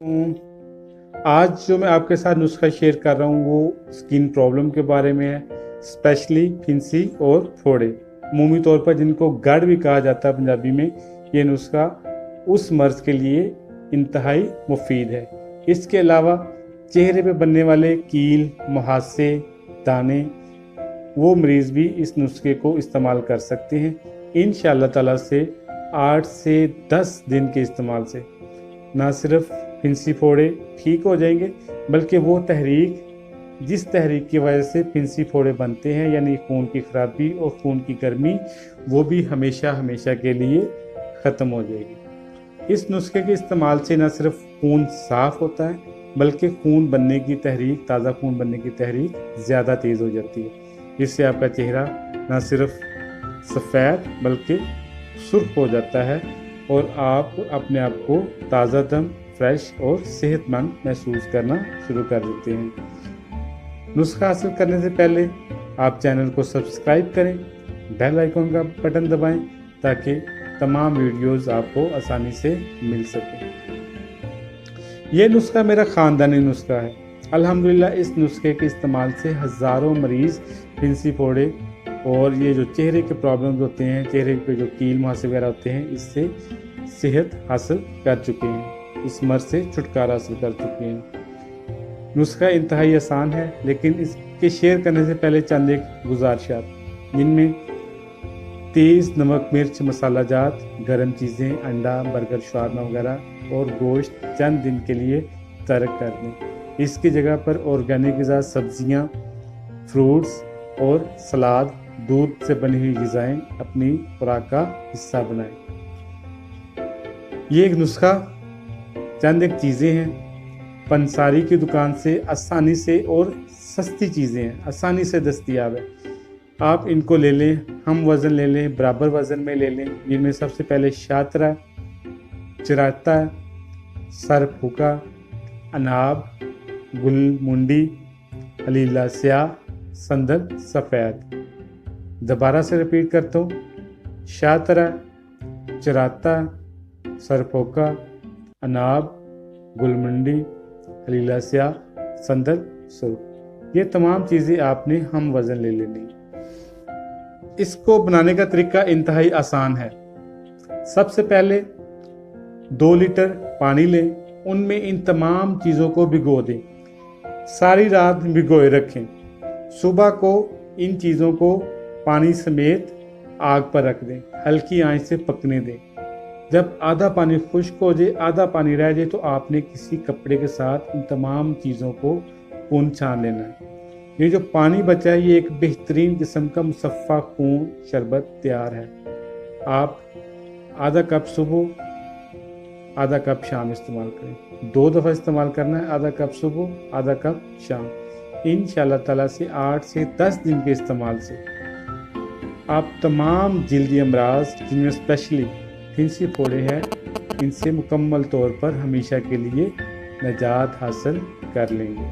आज जो मैं आपके साथ नुस्खा शेयर कर रहा हूँ वो स्किन प्रॉब्लम के बारे में है, स्पेशली फिंसी और फोड़े। अमूमी तौर पर जिनको गड़ भी कहा जाता है पंजाबी में, ये नुस्खा उस मर्ज के लिए इंतहाई मुफीद है। इसके अलावा चेहरे पे बनने वाले कील, मुहासे, दाने, वो मरीज़ भी इस नुस्खे को इस्तेमाल कर सकते हैं। इंशाअल्लाह ताला से 8 से 10 दिन के इस्तेमाल से ना सिर्फ फिंसी फोड़े ठीक हो जाएंगे, बल्कि वो जिस तहरीक की वजह से फिंसी फोड़े बनते हैं, यानी खून की खराबी और खून की गर्मी, वो भी हमेशा हमेशा के लिए ख़त्म हो जाएगी। इस नुस्खे के इस्तेमाल से न सिर्फ खून साफ़ होता है, बल्कि खून बनने की तहरीक, ताज़ा खून बनने की तहरीक ज़्यादा तेज़ हो जाती है। इससे आपका चेहरा न सिर्फ सफ़ेद बल्कि सुर्ख हो जाता है और आप अपने आप को ताज़ा दम, फ्रेश और सेहतमंद महसूस करना शुरू कर देते हैं। नुस्खा हासिल करने से पहले आप चैनल को सब्सक्राइब करें, बेल आइकन का बटन दबाएं ताकि तमाम वीडियोस आपको आसानी से मिल सके। ये नुस्खा मेरा ख़ानदानी नुस्खा है। अल्हम्दुलिल्लाह इस नुस्खे के इस्तेमाल से हज़ारों मरीज़ फिंसी फोड़े और ये जो चेहरे के प्रॉब्लम्स होते हैं, चेहरे पे जो कील मुहासे वगैरह होते हैं, इससे सेहत हासिल कर चुके हैं, इस मर्ज से छुटकारा हासिल कर चुके हैं। नुस्खा इंतहाई आसान है, लेकिन इसके शेयर करने से पहले चंद एक गुजारिशात, जिनमें तेज़ नमक, मिर्च, मसाला जात, गर्म चीज़ें, अंडा, बर्गर, शवारमा वगैरह और गोश्त चंद दिन के लिए तर्क कर दें। इसकी जगह पर ऑर्गेनिक ग़िज़ा, सब्जियाँ, फ्रूट्स और सलाद, दूध से बनी हुई ग़िज़ाएँ अपनी खुराक का हिस्सा बनाएं। ये एक नुस्खा चंद एक चीज़ें हैं, पंसारी की दुकान से आसानी से और सस्ती चीज़ें हैं, आसानी से दस्तयाब है। आप इनको ले लें, हम वज़न ले लें, बराबर वज़न में ले लें। जिनमें सबसे पहले शातरा, चिराता, सर फूका, अनाब, गुलमुंडी, हलीला स्याह, संदल सफ़ेद। दोबारा से रिपीट करता हूँ, शातरा, चिराता, सरफोका, अनाब, गुलमंडी, हलीला स्याह, संदल सुर्ख। ये तमाम चीज़ें आपने हम वज़न ले लेनी। इसको बनाने का तरीका इंतहाई आसान है। सबसे पहले 2 लीटर पानी लें, उनमें इन तमाम चीज़ों को भिगो दें, सारी रात भिगोए रखें। सुबह को इन चीज़ों को पानी समेत आग पर रख दें, हल्की आंच से पकने दें। जब आधा पानी खुश्क हो जाए, आधा पानी रह जाए, तो आपने किसी कपड़े के साथ इन तमाम चीज़ों को खून छान लेना है। ये जो पानी बचा है, ये एक बेहतरीन किस्म का मुसफ़ा खून शरबत तैयार है। आप आधा कप सुबह, आधा कप शाम इस्तेमाल करें। 2 दफ़ा इस्तेमाल करना है, आधा कप सुबह, आधा कप शाम। इंशाअल्लाह ताला से 8 से 10 दिन के इस्तेमाल से आप तमाम जिल्दी अमराज, जिनमें स्पेशली फिंसी फोड़े हैं, इनसे मुकम्मल तौर पर हमेशा के लिए निजात हासिल कर लेंगे।